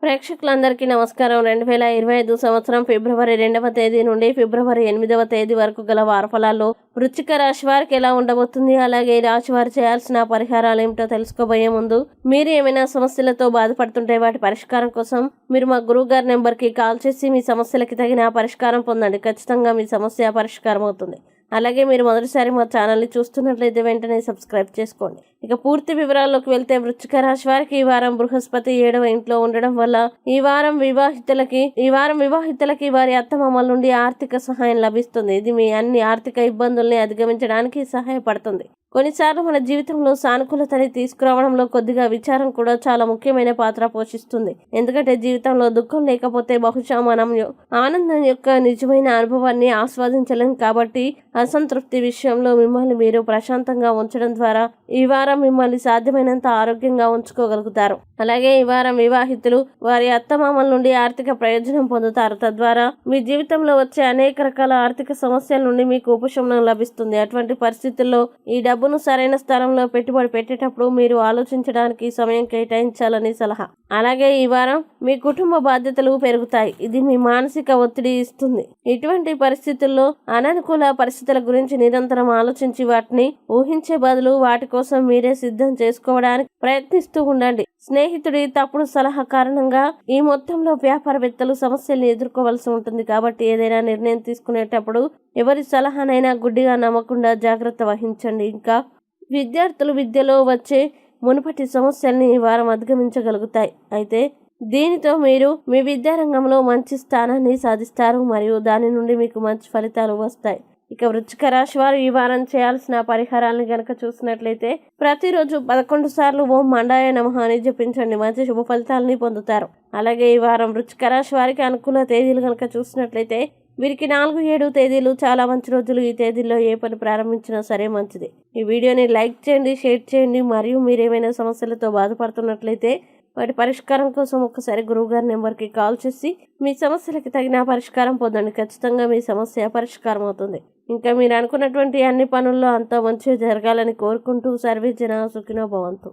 ప్రేక్షకులందరికీ నమస్కారం. 2025 సంవత్సరం ఫిబ్రవరి 2వ తేదీ నుండి ఫిబ్రవరి 8వ తేదీ వరకు గల వారఫలాల్లో వృశ్చిక రాశి వారికి ఎలా ఉండబోతుంది, అలాగే ఈ రాశి వారు చేయాల్సిన పరిహారాలు ఏమిటో తెలుసుకోబోయే ముందు మీరు ఏమైనా సమస్యలతో బాధపడుతుంటే వాటి పరిష్కారం కోసం మీరు మా గురువు గారి నెంబర్కి కాల్ చేసి మీ సమస్యలకి తగిన పరిష్కారం పొందండి. ఖచ్చితంగా మీ సమస్య పరిష్కారం అవుతుంది. అలాగే మీరు మొదటిసారి మా ఛానల్ని చూస్తున్నట్లయితే వెంటనే సబ్స్క్రైబ్ చేసుకోండి. ఇక పూర్తి వివరాల్లోకి వెళ్తే వృశ్చిక రాశి వారికి ఈ వారం బృహస్పతి 7వ ఇంట్లో ఉండడం వల్ల ఈ వారం వివాహితులకి వారి అత్తమామల నుండి ఆర్థిక సహాయం లభిస్తుంది. ఇది మీ అన్ని ఆర్థిక ఇబ్బందుల్ని అధిగమించడానికి సహాయపడుతుంది. కొన్నిసార్లు మన జీవితంలో సానుకూలతని తీసుకురావడంలో కొద్దిగా విచారం కూడా చాలా ముఖ్యమైన పాత్ర పోషిస్తుంది. ఎందుకంటే జీవితంలో దుఃఖం లేకపోతే బహుశా మనం ఆనందం యొక్క నిజమైన అనుభవాన్ని ఆస్వాదించలేం. కాబట్టి అసంతృప్తి విషయంలో మిమ్మల్ని మీరు ప్రశాంతంగా ఉంచడం ద్వారా ఈ వారం మిమ్మల్ని సాధ్యమైనంత ఆరోగ్యంగా ఉంచుకోగలుగుతారు. అలాగే ఈ వారం వివాహితులు వారి అత్తమామల నుండి ఆర్థిక ప్రయోజనం పొందుతారు. తద్వారా మీ జీవితంలో వచ్చే అనేక రకాల ఆర్థిక సమస్యల నుండి మీకు ఉపశమనం లభిస్తుంది. అటువంటి పరిస్థితుల్లో ఈ డబ్బును సరైన స్థలంలో పెట్టుబడి పెట్టేటప్పుడు మీరు ఆలోచించడానికి సమయం కేటాయించాలని సలహా. అలాగే ఈ వారం మీ కుటుంబ బాధ్యతలు పెరుగుతాయి. ఇది మీ మానసిక ఒత్తిడి ఇస్తుంది. ఇటువంటి పరిస్థితుల్లో అననుకూల పరిస్థితుల గురించి నిరంతరం ఆలోచించి వాటిని ఊహించే బదులు వాటి కోసం మీరే సిద్ధం చేసుకోవడానికి ప్రయత్నిస్తూ ఉండండి. స్నేహితుడి తప్పుడు సలహా కారణంగా ఈ మొత్తంలో వ్యాపారవేత్తలు సమస్యల్ని ఎదుర్కోవాల్సి ఉంటుంది. కాబట్టి ఏదైనా నిర్ణయం తీసుకునేటప్పుడు ఎవరి సలహానైనా గుడ్డిగా నమ్మకుండా జాగ్రత్త వహించండి. ఇంకా విద్యార్థులు విద్యలో వచ్చే మునుపటి సమస్యల్ని ఈ వారం అధిగమించగలుగుతాయి. అయితే దీనితో మీరు మీ విద్యారంగంలో మంచి స్థానాన్ని సాధిస్తారు మరియు దాని నుండి మీకు మంచి ఫలితాలు వస్తాయి. ఇక వృశ్చిక రాశి వారు ఈ వారం చేయాల్సిన పరిహారాలను గనక చూసినట్లయితే ప్రతిరోజు 11 సార్లు ఓం మండాయ నమః అని జపించండి. మంచి శుభ ఫలితాలని పొందుతారు. అలాగే ఈ వారం వృశ్చిక రాశి వారికి అనుకూల తేదీలు గనక చూసినట్లయితే వీరికి 4, 7 తేదీలు చాలా మంచి రోజులు. ఈ తేదీల్లో ఏ పని ప్రారంభించినా సరే మంచిది. ఈ వీడియోని లైక్ చేయండి, షేర్ చేయండి. మరియు మీరు ఏమైనా సమస్యలతో బాధపడుతున్నట్లయితే వాటి పరిష్కారం కోసం ఒక్కసారి గురువుగారి నెంబర్కి కాల్ చేసి మీ సమస్యలకి తగిన పరిష్కారం పొందండి. ఖచ్చితంగా మీ సమస్య పరిష్కారం అవుతుంది. ఇంకా మీరు అనుకున్నటువంటి అన్ని పనుల్లో అంతా మంచిగా జరగాలని కోరుకుంటూ సర్వే జన సుఖినో భవంతు.